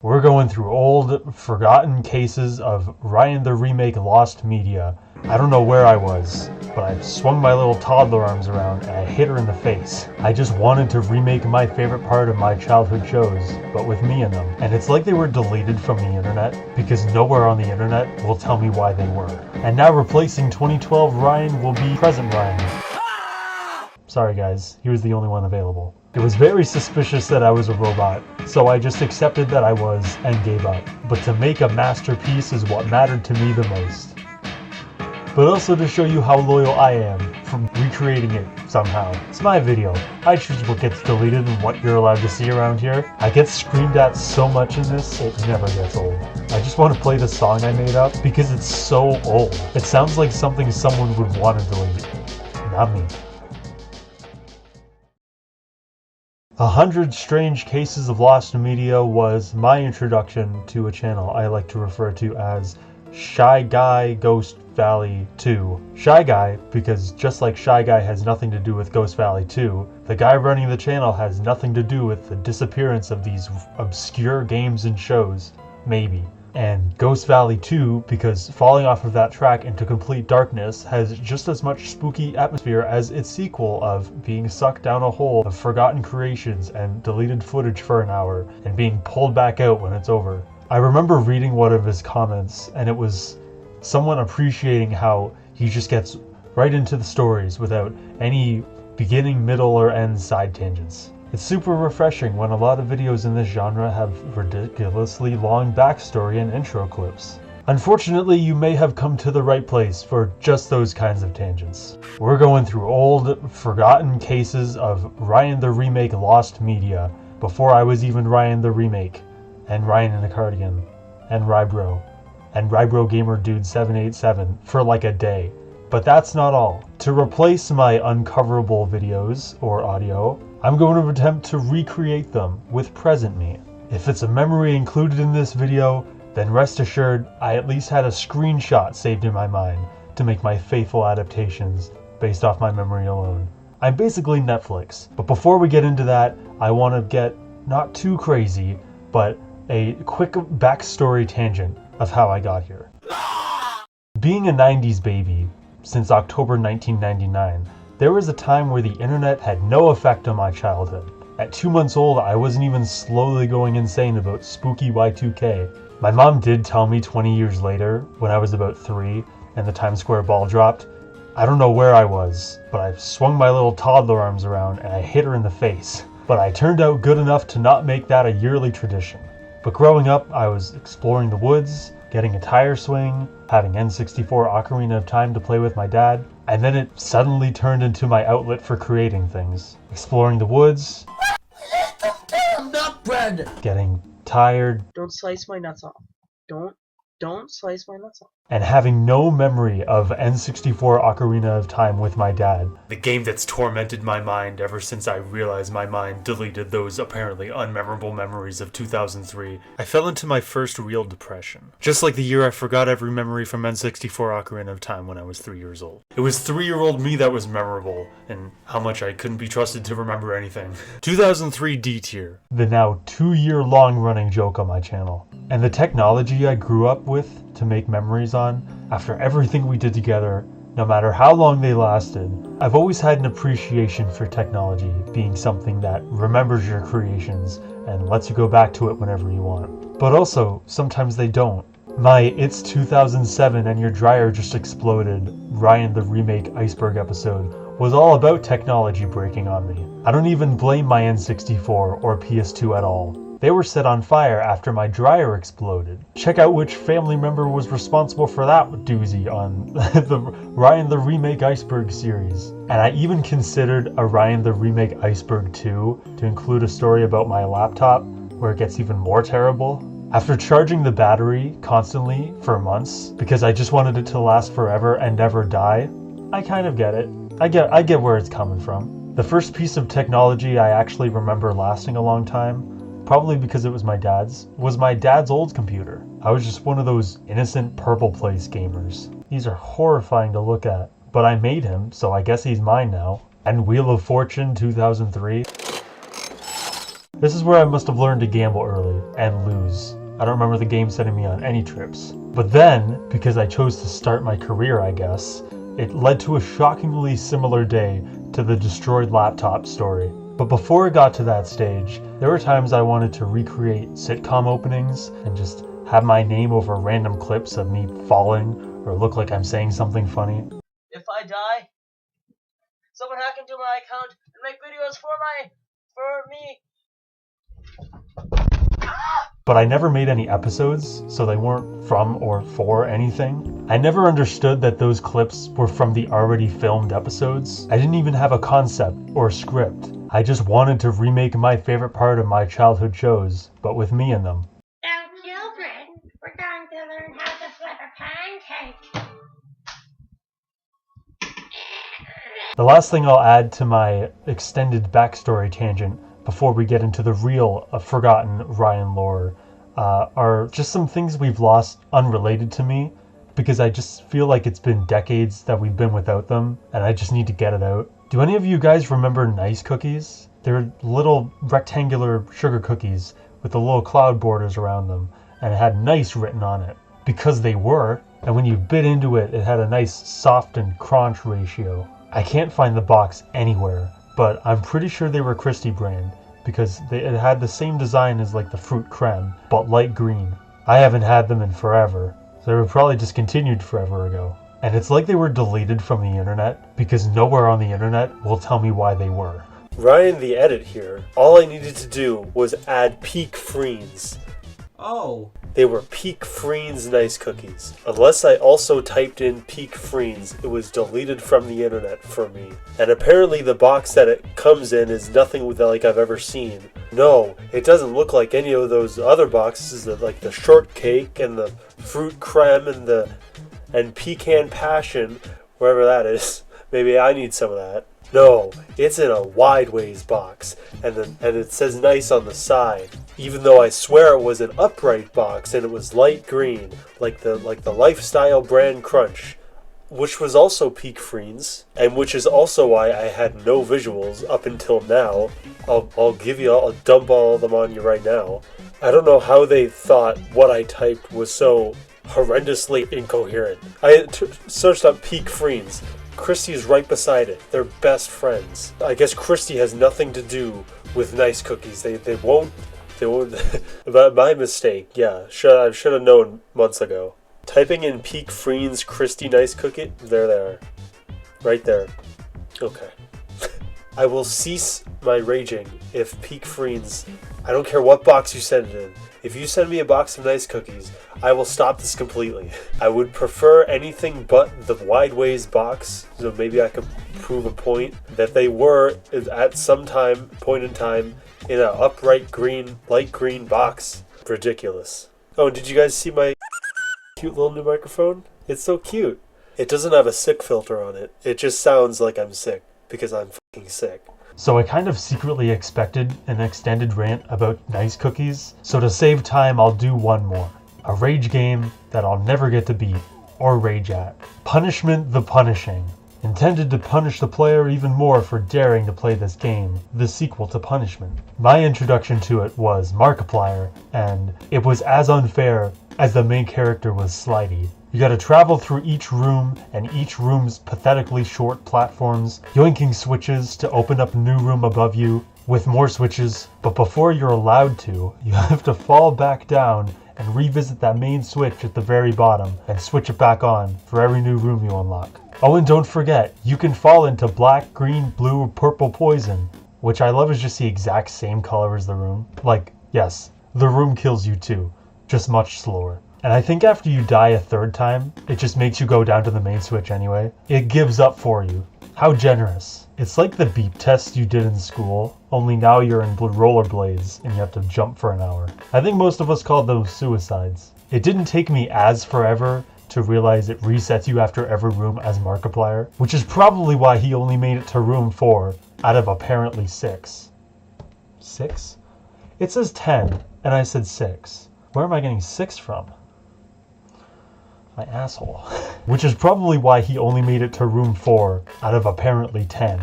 We're going through old, forgotten cases of Ryan the Remake lost media. I don't know where I was, but I swung my little toddler arms around and I hit her in the face. I just wanted to remake my favorite part of my childhood shows, but with me in them. And it's like they were deleted from the internet, because nowhere on the internet will tell me why they were. And now replacing 2012 Ryan will be present Ryan. Sorry guys, he was the only one available. It was very suspicious that I was a robot, so I just accepted that I was and gave up. But to make a masterpiece is what mattered to me the most. But also to show you how loyal I am from recreating it somehow. It's my video. I choose what gets deleted and what you're allowed to see around here. I get screamed at so much in this, it never gets old. I just want to play the song I made up because it's so old. It sounds like something someone would want to delete. Not me. 100 Strange Cases of Lost Media was my introduction to a channel I like to refer to as Shy Guy Ghost Valley 2. Shy Guy, because just like Shy Guy has nothing to do with Ghost Valley 2, the guy running the channel has nothing to do with the disappearance of these obscure games and shows. Maybe. And Ghost Valley 2, because falling off of that track into complete darkness has just as much spooky atmosphere as its sequel of being sucked down a hole of forgotten creations and deleted footage for an hour and being pulled back out when it's over. I remember reading one of his comments, and it was someone appreciating how he just gets right into the stories without any beginning, middle, or end side tangents. It's super refreshing when a lot of videos in this genre have ridiculously long backstory and intro clips. Unfortunately, you may have come to the right place for just those kinds of tangents. We're going through old, forgotten cases of Ryan the Remake lost media before I was even Ryan the Remake, and Ryan in a Cardigan, and Rybro, and Rybro Gamer Dude 787 for like a day. But that's not all. To replace my uncoverable videos or audio, I'm going to attempt to recreate them with present me. If it's a memory included in this video, then rest assured I at least had a screenshot saved in my mind to make my faithful adaptations based off my memory alone. I'm basically Netflix, but before we get into that, I want to get not too crazy, but a quick backstory tangent of how I got here. Being a 90s baby since October 1999, there was a time where the internet had no effect on my childhood. At 2 months old, I wasn't even slowly going insane about spooky Y2K. My mom did tell me 20 years later, when I was about 3 and the Times Square ball dropped. I don't know where I was, but I swung my little toddler arms around and I hit her in the face. But I turned out good enough to not make that a yearly tradition. But growing up, I was exploring the woods, getting a tire swing, having N64 Ocarina of Time to play with my dad, and then it suddenly turned into my outlet for creating things. Exploring the woods, Nut bread. getting tired, Don't slice my nuts off. Don't slice my nuts off. and having no memory of N64 Ocarina of Time with my dad. The game that's tormented my mind ever since I realized my mind deleted those apparently unmemorable memories of 2003. I fell into my first real depression. Just like the year I forgot every memory from N64 Ocarina of Time when I was 3 years old. It was 3-year-old me that was memorable, and how much I couldn't be trusted to remember anything. 2003 D tier. The now 2-year-long running joke on my channel. And the technology I grew up with to make memories on, after everything we did together, no matter how long they lasted, I've always had an appreciation for technology being something that remembers your creations and lets you go back to it whenever you want. But also, sometimes they don't. My It's 2007 and Your Dryer Just Exploded Ryan the Remake Iceberg episode was all about technology breaking on me. I don't even blame my N64 or PS2 at all. They were set on fire after my dryer exploded. Check out which family member was responsible for that doozy on the Ryan the Remake Iceberg series. And I even considered a Ryan the Remake Iceberg 2 to include a story about my laptop where it gets even more terrible. After charging the battery constantly for months because I just wanted it to last forever and never die, I kind of get it. I get where it's coming from. The first piece of technology I actually remember lasting a long time, probably because it was my dad's old computer. I was just one of those innocent Purple Place gamers. These are horrifying to look at, but I made him, so I guess he's mine now. And Wheel of Fortune 2003. This is where I must have learned to gamble early and lose. I don't remember the game sending me on any trips. But then, because I chose to start my career, I guess, it led to a shockingly similar day to the destroyed laptop story. But before it got to that stage, there were times I wanted to recreate sitcom openings and just have my name over random clips of me falling or look like I'm saying something funny. If I die, someone hack into my account and make videos for me. But I never made any episodes, so they weren't from or for anything. I never understood that those clips were from the already filmed episodes. I didn't even have a concept or script. I just wanted to remake my favorite part of my childhood shows, but with me in them. Now, children, we're going to learn how to flip a pancake. The last thing I'll add to my extended backstory tangent before we get into the real forgotten Ryan lore are just some things we've lost unrelated to me, because I just feel like it's been decades that we've been without them and I just need to get it out. Do any of you guys remember Nice cookies? They were little rectangular sugar cookies with the little cloud borders around them, and it had Nice written on it because they were, and when you bit into it, it had a nice soft and crunch ratio. I can't find the box anywhere, but I'm pretty sure they were Christie brand because it had the same design as like the fruit creme, but light green. I haven't had them in forever, so they were probably discontinued forever ago. And it's like they were deleted from the internet because nowhere on the internet will tell me why they were. Ryan the Edit here. All I needed to do was add Peak Freens. Oh. They were Peak Freens Nice Cookies. Unless I also typed in Peak Freens, it was deleted from the internet for me. And apparently the box that it comes in is nothing like I've ever seen. No, it doesn't look like any of those other boxes, like the shortcake and the fruit creme and pecan passion, wherever that is. Maybe I need some of that. No, it's in a Wideways box, and it says Nice on the side. Even though I swear it was an upright box and it was light green, like the Lifestyle brand Crunch, which was also Peak Freens, and which is also why I had no visuals up until now. I'll dump all of them on you right now. I don't know how they thought what I typed was so horrendously incoherent. I searched up Peak Freens. Christy is right beside it. They're best friends. I guess Christy has nothing to do with Nice Cookies. They won't. But my mistake. Yeah, I should have known months ago. Typing in Peak Freens Christy Nice Cookie. There they are. Right there. Okay. I will cease my raging if Peak Freens, I don't care what box you send it in. If you send me a box of Nice Cookies, I will stop this completely. I would prefer anything but the Wideways box, so maybe I could prove a point that they were at some point in time in an upright green, light green box. Ridiculous. Oh, did you guys see my cute little new microphone? It's so cute. It doesn't have a sick filter on it. It just sounds like I'm sick because I'm fucking sick. So I kind of secretly expected an extended rant about Nice Cookies, so to save time I'll do one more. A rage game that I'll never get to beat or rage at. Punishment the Punishing. Intended to punish the player even more for daring to play this game, the sequel to Punishment. My introduction to it was Markiplier, and it was as unfair as the main character was slidey. You gotta travel through each room and each room's pathetically short platforms, yoinking switches to open up a new room above you with more switches, but before you're allowed to, you have to fall back down and revisit that main switch at the very bottom and switch it back on for every new room you unlock. Oh, and don't forget, you can fall into black, green, blue, or purple poison, which I love is just the exact same color as the room. Like, yes, the room kills you too, just much slower. And I think after you die a third time, it just makes you go down to the main switch anyway. It gives up for you. How generous. It's like the beep test you did in school, only now you're in rollerblades and you have to jump for an hour. I think most of us called those suicides. It didn't take me as forever to realize it resets you after every room as Markiplier, which is probably why he only made it to room 4 out of apparently 6. 6? It says 10, and I said 6. Where am I getting 6 from? My asshole. Which is probably why he only made it to room 4 out of apparently 10.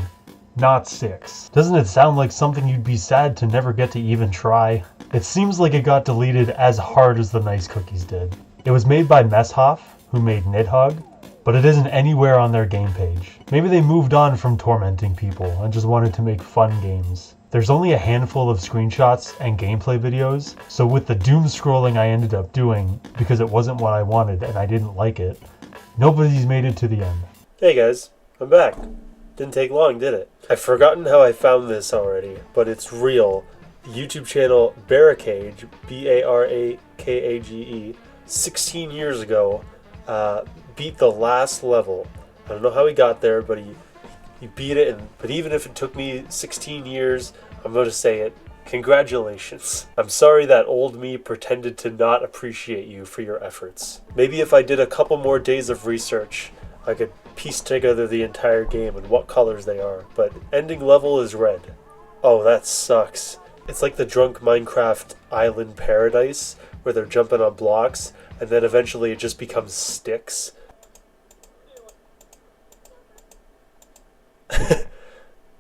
not 6. Doesn't it sound like something you'd be sad to never get to even try? It seems like it got deleted as hard as the Nice Cookies did. It was made by Messhoff, who made Nidhogg, but it isn't anywhere on their game page. Maybe they moved on from tormenting people and just wanted to make fun games. There's only a handful of screenshots and gameplay videos, so with the doom scrolling I ended up doing, because it wasn't what I wanted and I didn't like it, nobody's made it to the end. Hey guys, I'm back. Didn't take long, did it? I've forgotten how I found this already, but it's real. YouTube channel Barricade, Barakage, 16 years ago, beat the last level. I don't know how he got there, but he beat it, but even if it took me 16 years, I'm going to say it. Congratulations. I'm sorry that old me pretended to not appreciate you for your efforts. Maybe if I did a couple more days of research, I could piece together the entire game and what colors they are, but ending level is red. Oh, that sucks. It's like the drunk Minecraft island paradise, where they're jumping on blocks, and then eventually it just becomes sticks.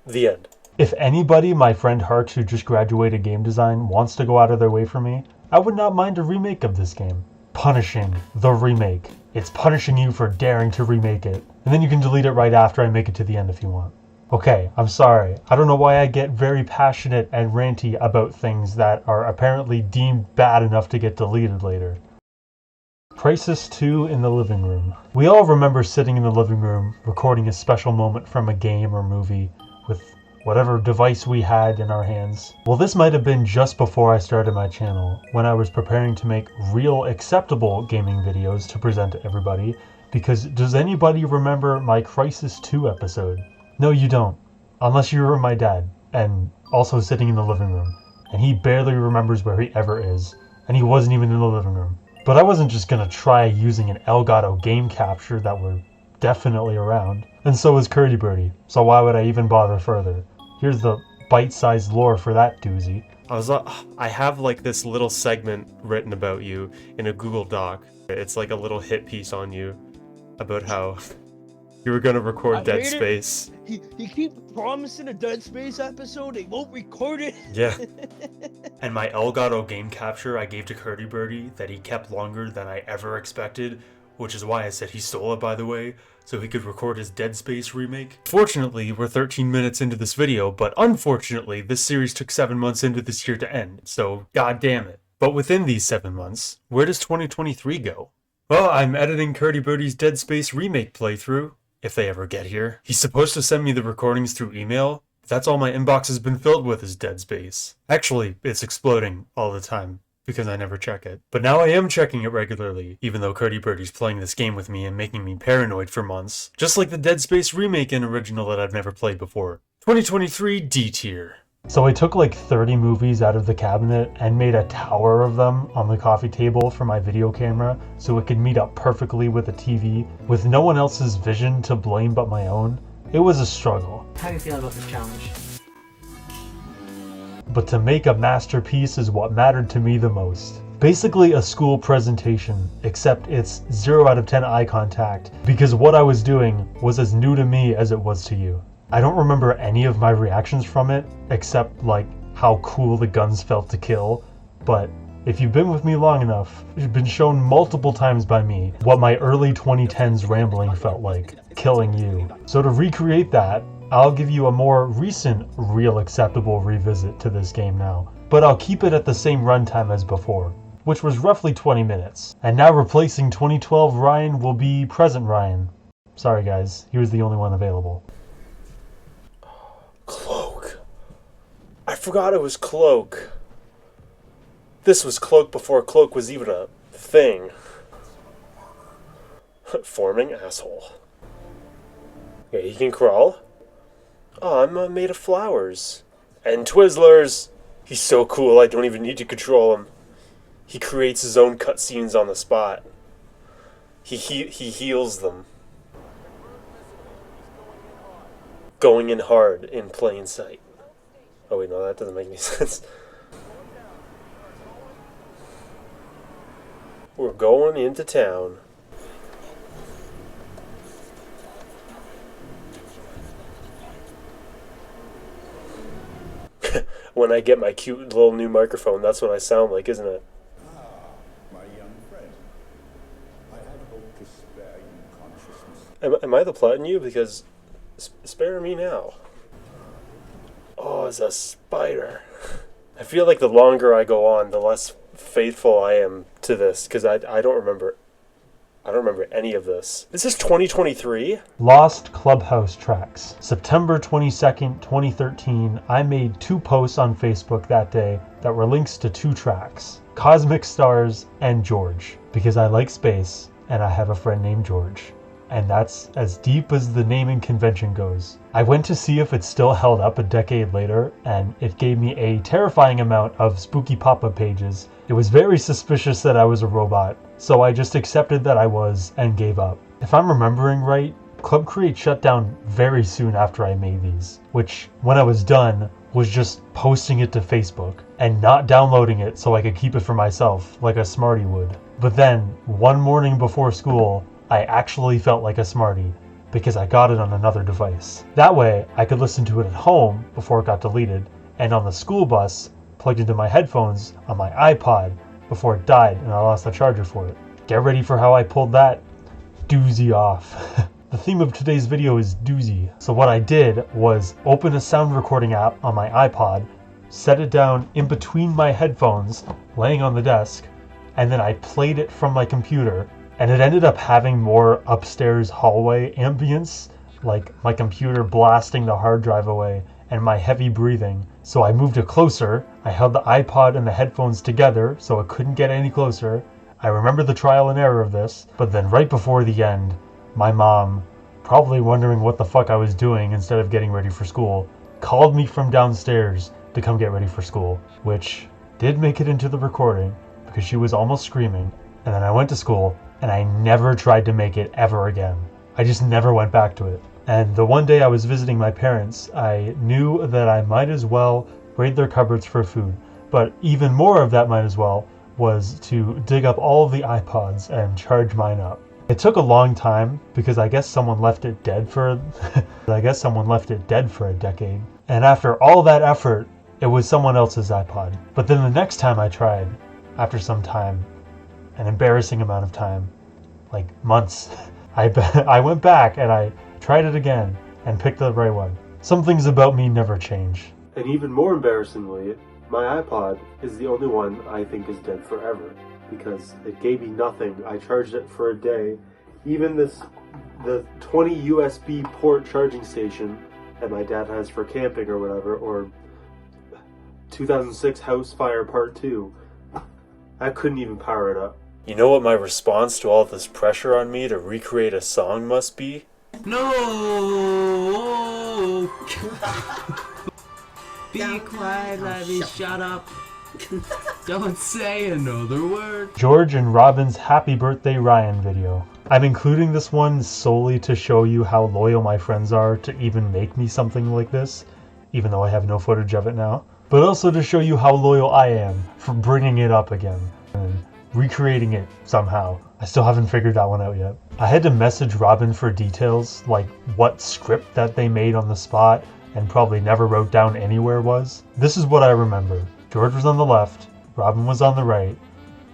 The end. If anybody my friend Harch, who just graduated game design, wants to go out of their way for me, I would not mind a remake of this game. Punishing the remake. It's punishing you for daring to remake it. And then you can delete it right after I make it to the end if you want. Okay, I'm sorry. I don't know why I get very passionate and ranty about things that are apparently deemed bad enough to get deleted later. Crisis 2 in the living room. We all remember sitting in the living room, recording a special moment from a game or movie with whatever device we had in our hands. Well, this might have been just before I started my channel, when I was preparing to make real acceptable gaming videos to present to everybody, because does anybody remember my Crisis 2 episode? No, you don't. Unless you were my dad, and also sitting in the living room. And he barely remembers where he ever is, and he wasn't even in the living room. But I wasn't just gonna try using an Elgato game capture that were definitely around. And so was Curdy Birdie, so why would I even bother further? Here's the bite-sized lore for that doozy. I have like this little segment written about you in a Google Doc. It's like a little hit piece on you about how you were gonna record Dead Space. He keeps promising a Dead Space episode, he won't record it. Yeah. And my Elgato game capture I gave to Curdy Birdie that he kept longer than I ever expected, which is why I said he stole it, by the way, so he could record his Dead Space remake. Fortunately, we're 13 minutes into this video, but unfortunately, this series took 7 months into this year to end, so god damn it. But within these 7 months, where does 2023 go? Well, I'm editing Curdy Birdie's Dead Space remake playthrough, if they ever get here. He's supposed to send me the recordings through email, but that's all my inbox has been filled with is Dead Space. Actually, it's exploding all the time, because I never check it. But now I am checking it regularly, even though Curdy Birdie's playing this game with me and making me paranoid for months. Just like the Dead Space remake and original that I've never played before. 2023 D tier. So I took like 30 movies out of the cabinet and made a tower of them on the coffee table for my video camera so it could meet up perfectly with a TV with no one else's vision to blame but my own. It was a struggle. How do you feel about this challenge? But to make a masterpiece is what mattered to me the most. Basically a school presentation, except it's 0 out of 10 eye contact because what I was doing was as new to me as it was to you. I don't remember any of my reactions from it, except like how cool the guns felt to kill, but if you've been with me long enough, you've been shown multiple times by me what my early 2010s rambling felt like, killing you. So to recreate that, I'll give you a more recent, real acceptable revisit to this game now, but I'll keep it at the same runtime as before, which was roughly 20 minutes. And now replacing 2012 Ryan will be present Ryan. Sorry guys, he was the only one available. Cloak. I forgot it was Cloak. This was Cloak before Cloak was even a thing. Forming asshole. Okay, he can crawl. Oh, I'm made of flowers. And Twizzlers! He's so cool I don't even need to control him. He creates his own cutscenes on the spot. He heals them. Going in hard in plain sight. Oh wait, no, that doesn't make any sense. We're going into town. When I get my cute little new microphone, that's what I sound like, isn't it? My young friend, I had hoped to spare you consciousness. Am I the plot in you? Because spare me now. Oh, it's a spider. I feel like the longer I go on, the less faithful I am to this, because I don't remember any of this. This is 2023? Lost Clubhouse tracks. September 22nd, 2013, I made 2 posts on Facebook that day that were links to 2 tracks. Cosmic Stars and George, because I like space and I have a friend named George. And that's as deep as the naming convention goes. I went to see if it still held up a decade later, and it gave me a terrifying amount of spooky pop-up pages. It was very suspicious that I was a robot, so I just accepted that I was and gave up. If I'm remembering right, Club Create shut down very soon after I made these, which, when I was done, was just posting it to Facebook and not downloading it so I could keep it for myself like a smarty would. But then, one morning before school, I actually felt like a smarty because I got it on another device. That way, I could listen to it at home before it got deleted, and on the school bus, plugged into my headphones on my iPod before it died and I lost the charger for it. Get ready for how I pulled that doozy off. The theme of today's video is doozy. So what I did was open a sound recording app on my iPod, set it down in between my headphones, laying on the desk, and then I played it from my computer. And it ended up having more upstairs hallway ambience, like my computer blasting the hard drive away and my heavy breathing. So I moved it closer. I held the iPod and the headphones together so it couldn't get any closer. I remember the trial and error of this, but then right before the end, my mom, probably wondering what the fuck I was doing instead of getting ready for school, called me from downstairs to come get ready for school, which did make it into the recording because she was almost screaming. And then I went to school, and I never tried to make it ever again. I just never went back to it. And the one day I was visiting my parents, I knew that I might as well raid their cupboards for food. But even more of that might as well was to dig up all of the iPods and charge mine up. It took a long time because I guess someone left it dead for a decade. And after all that effort, it was someone else's iPod. But then the next time I tried, after some time, an embarrassing amount of time, like months, I went back and I tried it again and picked the right one. Some things about me never change. And even more embarrassingly, my iPod is the only one I think is dead forever because it gave me nothing. I charged it for a day. Even the 20 USB port charging station that my dad has for camping or whatever, or 2006 House Fire Part 2, I couldn't even power it up. You know what my response to all this pressure on me to recreate a song must be? No! Be quiet, let me shut up. Don't say another word. George and Robin's Happy Birthday Ryan video. I'm including this one solely to show you how loyal my friends are to even make me something like this, even though I have no footage of it now. But also to show you how loyal I am for bringing it up again and recreating it somehow. I still haven't figured that one out yet. I had to message Robin for details, like what script that they made on the spot and probably never wrote down anywhere was. This is what I remember. George was on the left, Robin was on the right.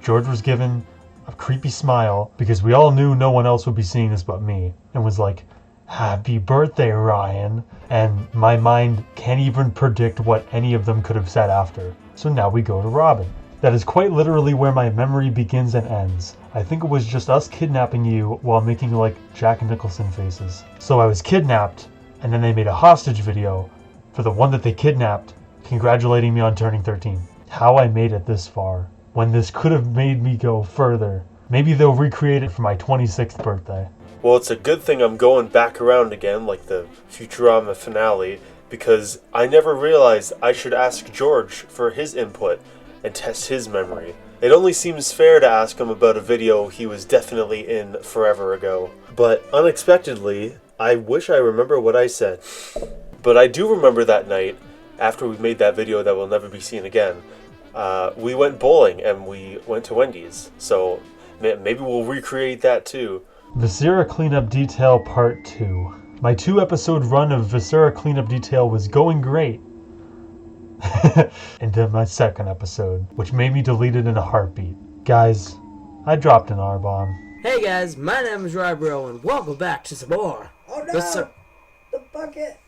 George was given a creepy smile because we all knew no one else would be seeing this but me, and was like, "Happy birthday, Ryan." And my mind can't even predict what any of them could have said after. So now we go to Robin. That is quite literally where my memory begins and ends. I think it was just us kidnapping you while making like Jack Nicholson faces. So I was kidnapped, and then they made a hostage video for the one that they kidnapped, congratulating me on turning 13. How I made it this far, when this could have made me go further. Maybe they'll recreate it for my 26th birthday. Well, it's a good thing I'm going back around again, like the Futurama finale, because I never realized I should ask George for his input and test his memory. It only seems fair to ask him about a video he was definitely in forever ago. But unexpectedly, I wish I remember what I said. But I do remember that night, after we made that video that will never be seen again, we went bowling and we went to Wendy's. So maybe we'll recreate that too. Viscera Cleanup Detail Part 2. My 2-episode run of Viscera Cleanup Detail was going great. into my second episode, which made me delete it in a heartbeat. Guys, I dropped an R-bomb. Hey guys, my name is Rybro and welcome back to some more. Oh no! The bucket!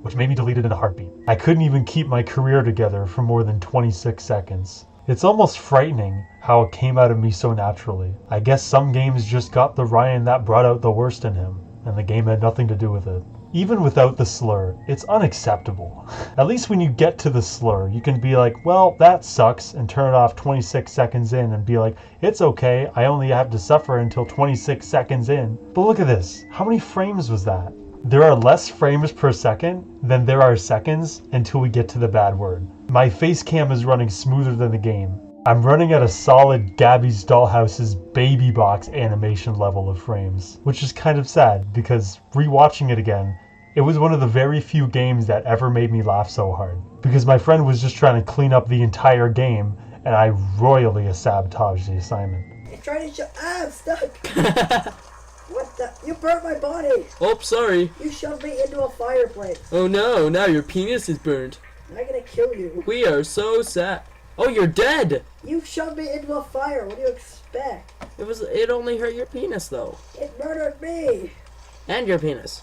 Which made me delete it in a heartbeat. I couldn't even keep my career together for more than 26 seconds. It's almost frightening how it came out of me so naturally. I guess some games just got the Ryan that brought out the worst in him, and the game had nothing to do with it. Even without the slur, it's unacceptable. At least when you get to the slur, you can be like, well, that sucks, and turn it off 26 seconds in and be like, it's okay, I only have to suffer until 26 seconds in. But look at this, how many frames was that? There are less frames per second than there are seconds until we get to the bad word. My face cam is running smoother than the game. I'm running at a solid Gabby's Dollhouse's baby box animation level of frames, which is kind of sad because rewatching it again, it was one of the very few games that ever made me laugh so hard. Because my friend was just trying to clean up the entire game and I royally sabotaged the assignment. I'm trying to show. Ah, I'm stuck! What the? You burnt my body! Oh, sorry. You shoved me into a fireplace. Oh no, now your penis is burned. I'm gonna kill you. We are so sad. Oh, you're dead! You shoved me into a fire. What do you expect? It only hurt your penis though. It murdered me. And your penis.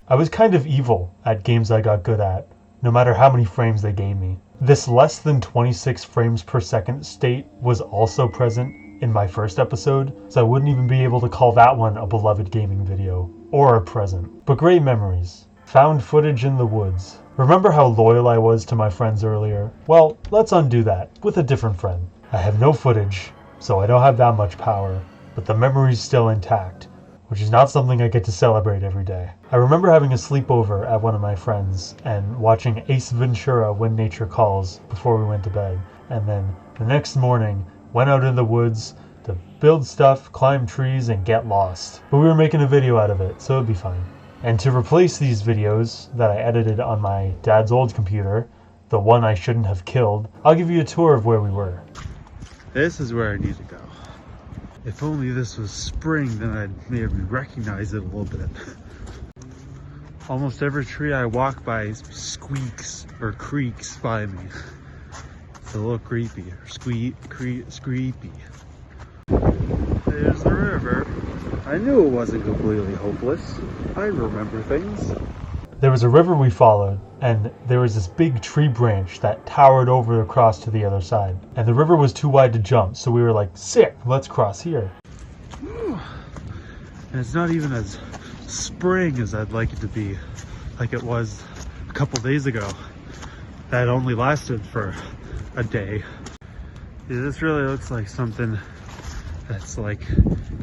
I was kind of evil at games I got good at, no matter how many frames they gave me. This less than 26 frames per second state was also present in my first episode, so I wouldn't even be able to call that one a beloved gaming video, or a present. But great memories. Found footage in the woods. Remember how loyal I was to my friends earlier? Well, let's undo that, with a different friend. I have no footage, so I don't have that much power, but the memory's still intact, which is not something I get to celebrate every day. I remember having a sleepover at one of my friends, and watching Ace Ventura: When Nature Calls before we went to bed, and then the next morning, went out in the woods to build stuff, climb trees, and get lost. But we were making a video out of it, so it'd be fine. And to replace these videos that I edited on my dad's old computer, the one I shouldn't have killed, I'll give you a tour of where we were. This is where I need to go. If only this was spring, then I'd maybe recognize it a little bit. Almost every tree I walk by squeaks or creaks by me. It's a little creepy, or screepy. There's the river. I knew it wasn't completely hopeless. I remember things. There was a river we followed, and there was this big tree branch that towered over across to the other side. And the river was too wide to jump, so we were like, sick, let's cross here. And it's not even as spring as I'd like it to be, like it was a couple days ago. That only lasted for a day. Yeah, this really looks like something that's like,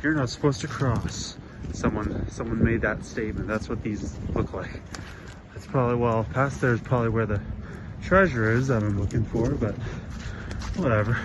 you're not supposed to cross. Someone made that statement. That's what these look like. That's probably, well, past there is probably where the treasure is that I'm looking for, but whatever.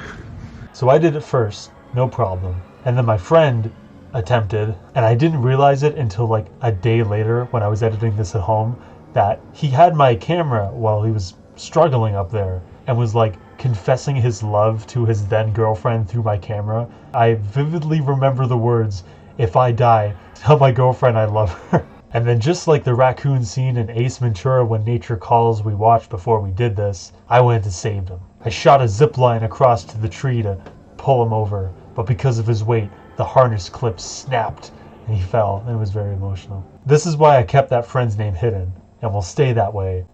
So I did it first, no problem. And then my friend attempted, and I didn't realize it until like a day later when I was editing this at home, that he had my camera while he was struggling up there and was like confessing his love to his then girlfriend through my camera. I vividly remember the words, "If I die, tell my girlfriend I love her." And then just like the raccoon scene in Ace Ventura: When Nature Calls we watched before we did this, I went and saved him. I shot a zip line across to the tree to pull him over, but because of his weight, the harness clip snapped and he fell, and it was very emotional. This is why I kept that friend's name hidden, and will stay that way.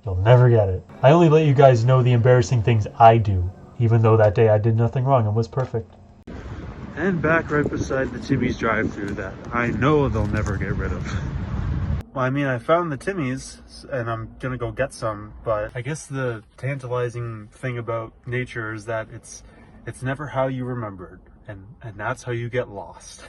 You'll never get it. I only let you guys know the embarrassing things I do, even though that day I did nothing wrong and was perfect. And back right beside the Timmy's drive-thru that I know they'll never get rid of. Well, I mean, I found the Timmy's and I'm gonna go get some, but I guess the tantalizing thing about nature is that it's never how you remembered, and that's how you get lost.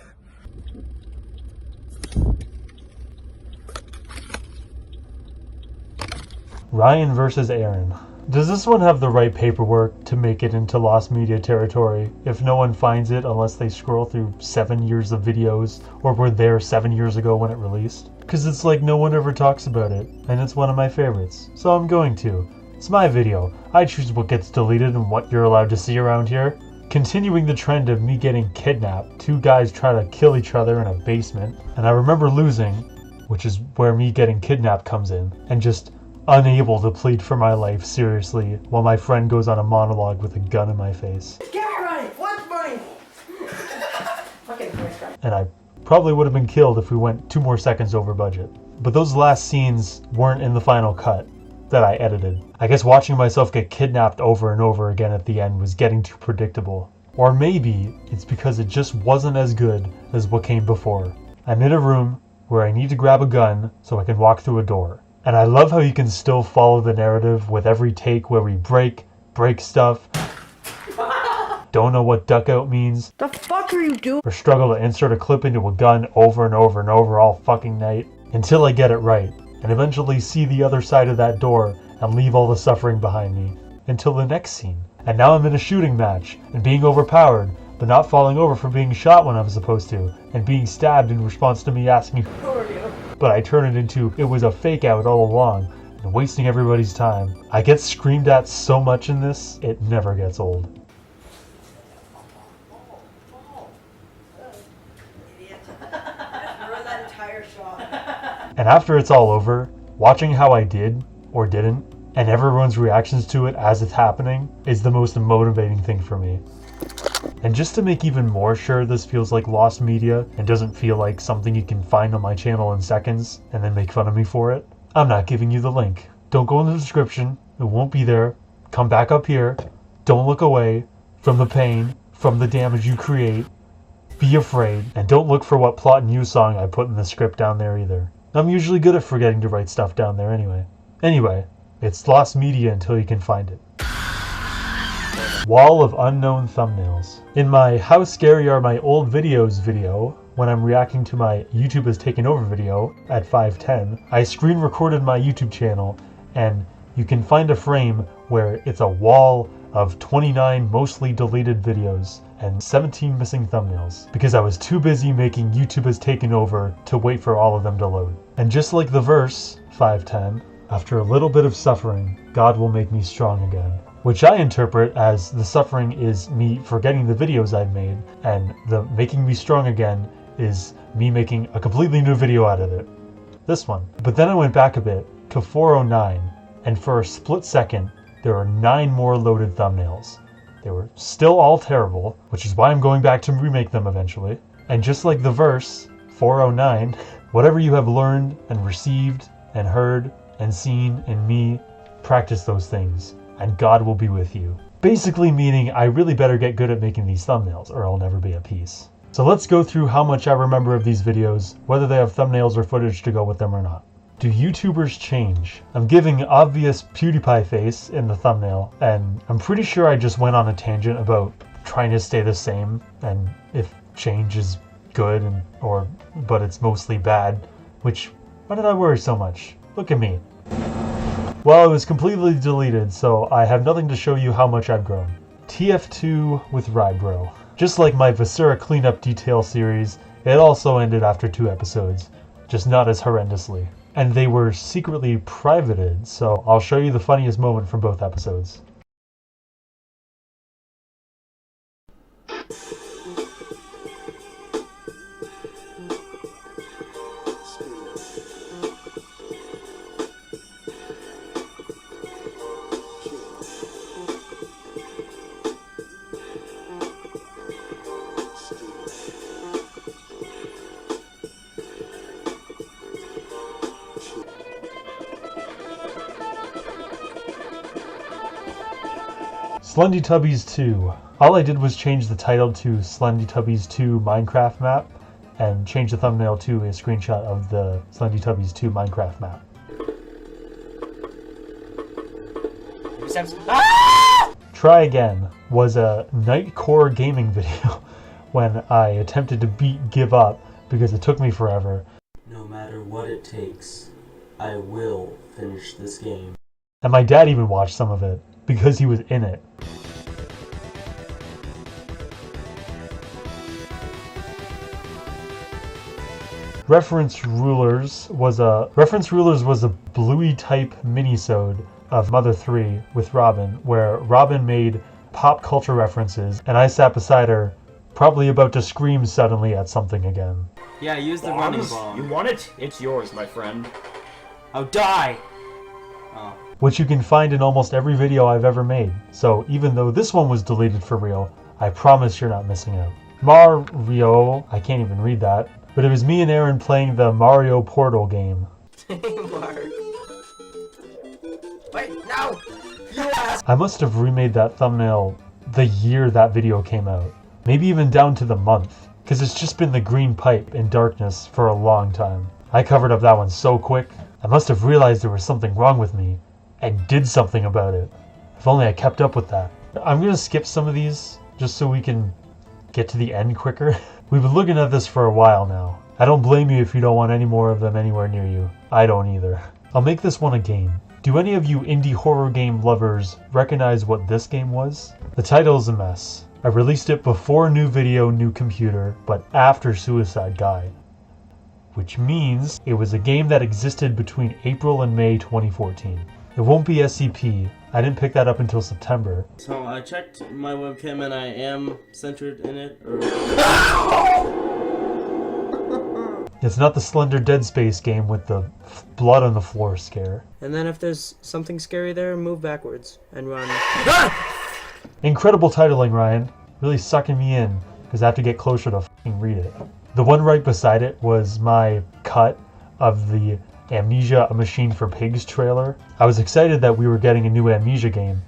Ryan versus Aaron. Does this one have the right paperwork to make it into lost media territory if no one finds it unless they scroll through 7 years of videos or were there 7 years ago when it released? Because it's like no one ever talks about it, and it's one of my favorites, so I'm going to. It's my video. I choose what gets deleted and what you're allowed to see around here. Continuing the trend of me getting kidnapped, 2 guys try to kill each other in a basement, and I remember losing, which is where me getting kidnapped comes in, and just unable to plead for my life seriously while my friend goes on a monologue with a gun in my face. Give me money! What money? Fucking voice crack. And I probably would have been killed if we went 2 more seconds over budget. But those last scenes weren't in the final cut that I edited. I guess watching myself get kidnapped over and over again at the end was getting too predictable. Or maybe it's because it just wasn't as good as what came before. I'm in a room where I need to grab a gun so I can walk through a door. And I love how you can still follow the narrative with every take where we break stuff, don't know what duck out means, The fuck are you doing? or struggle to insert a clip into a gun over and over and over all fucking night until I get it right and eventually see the other side of that door and leave all the suffering behind me until the next scene. And now I'm in a shooting match and being overpowered but not falling over for being shot when I'm supposed to and being stabbed in response to me asking Who are you? but I turn it into it was a fake out all along and wasting everybody's time. I get screamed at so much in this, it never gets old. That entire shot. And after it's all over, watching how I did or didn't and everyone's reactions to it as it's happening is the most motivating thing for me. And just to make even more sure this feels like lost media and doesn't feel like something you can find on my channel in seconds and then make fun of me for it, I'm not giving you the link. Don't go in the description, it won't be there. Come back up here, don't look away from the pain, from the damage you create. Be afraid, and don't look for what plot and use song I put in the script down there either. I'm usually good at forgetting to write stuff down there anyway. Anyway, it's lost media until you can find it. Wall of unknown thumbnails. In my How Scary Are My Old Videos video, when I'm reacting to my YouTube Has Taken Over video at 5:10, I screen recorded my YouTube channel, and you can find a frame where it's a wall of 29 mostly deleted videos and 17 missing thumbnails because I was too busy making YouTube Has Taken Over to wait for all of them to load. And just like the verse, 5:10, after a little bit of suffering, God will make me strong again. Which I interpret as the suffering is me forgetting the videos I've made, and the making me strong again is me making a completely new video out of it. This one. But then I went back a bit to 409, and for a split second, there were 9 more loaded thumbnails. They were still all terrible, which is why I'm going back to remake them eventually. And just like the verse, 409, whatever you have learned and received and heard and seen in me, practice those things, and God will be with you. Basically meaning I really better get good at making these thumbnails or I'll never be at peace. So let's go through how much I remember of these videos, whether they have thumbnails or footage to go with them or not. Do YouTubers change? I'm giving obvious PewDiePie face in the thumbnail, and I'm pretty sure I just went on a tangent about trying to stay the same, and if change is good but it's mostly bad, which, why did I worry so much? Look at me. Well, it was completely deleted, so I have nothing to show you how much I've grown. TF2 with Rybro. Just like my Viscera cleanup detail series, it also ended after 2 episodes, just not as horrendously. And they were secretly privated, so I'll show you the funniest moment from both episodes. Slendytubbies 2. All I did was change the title to Slendytubbies 2 Minecraft map and change the thumbnail to a screenshot of the Slendytubbies 2 Minecraft map. Try Again was a Nightcore gaming video when I attempted to beat Give Up because it took me forever. No matter what it takes, I will finish this game. And my dad even watched some of it because he was in it. Reference Rulers was a Bluey type minisode of Mother 3 with Robin, where Robin made pop culture references and I sat beside her, probably about to scream suddenly at something again. Yeah, use the running Bombs? bomb. You want it? It's yours, my friend. Oh, die! Oh. Which you can find in almost every video I've ever made. So even though this one was deleted for real, I promise you're not missing out. Mario, I can't even read that, but it was me and Aaron playing the Mario Portal game. Mark. Wait, no! I must have remade that thumbnail the year that video came out. Maybe even down to the month, because it's just been the green pipe in darkness for a long time. I covered up that one so quick, I must have realized there was something wrong with me, and did something about it. If only I kept up with that. I'm gonna skip some of these, just so we can get to the end quicker. We've been looking at this for a while now. I don't blame you if you don't want any more of them anywhere near you. I don't either. I'll make this one a game. Do any of you indie horror game lovers recognize what this game was? The title is a mess. I released it before New Video, New Computer, but after Suicide Guide. Which means it was a game that existed between April and May 2014. It won't be SCP. I didn't pick that up until September. So I checked my webcam and I am centered in it. It's not the Slender Dead Space game with the blood on the floor scare. And then if there's something scary there, move backwards and run. Incredible titling, Ryan. Really sucking me in, because I have to get closer to fucking read it. The one right beside it was my cut of the Amnesia: A Machine for Pigs trailer. I was excited that we were getting a new Amnesia game,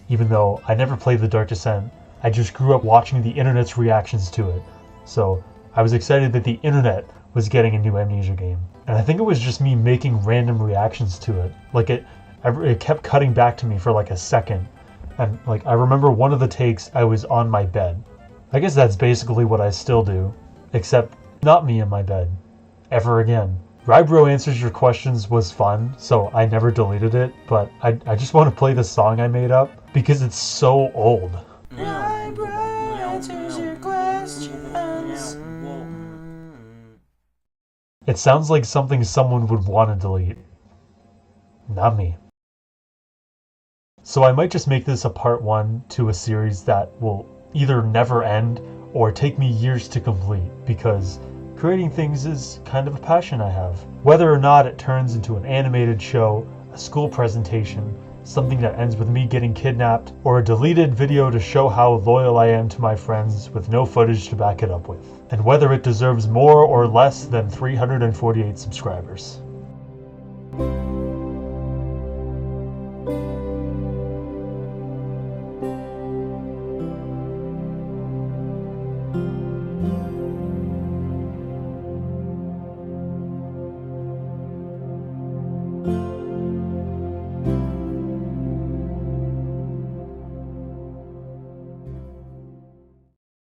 even though I never played The Dark Descent. I just grew up watching the internet's reactions to it. So I was excited that the internet was getting a new Amnesia game. And I think it was just me making random reactions to it. Like it kept cutting back to me for like a second. And like I remember one of the takes I was on my bed. I guess that's basically what I still do, except not me in my bed. Ever again. Rybro Answers Your Questions was fun, so I never deleted it, but I just want to play the song I made up because it's so old. Rybro answers your questions. It sounds like something someone would want to delete. Not me. So I might just make this a part 1 to a series that will either never end or take me years to complete, because creating things is kind of a passion I have. Whether or not it turns into an animated show, a school presentation, something that ends with me getting kidnapped, or a deleted video to show how loyal I am to my friends with no footage to back it up with. And whether it deserves more or less than 348 subscribers.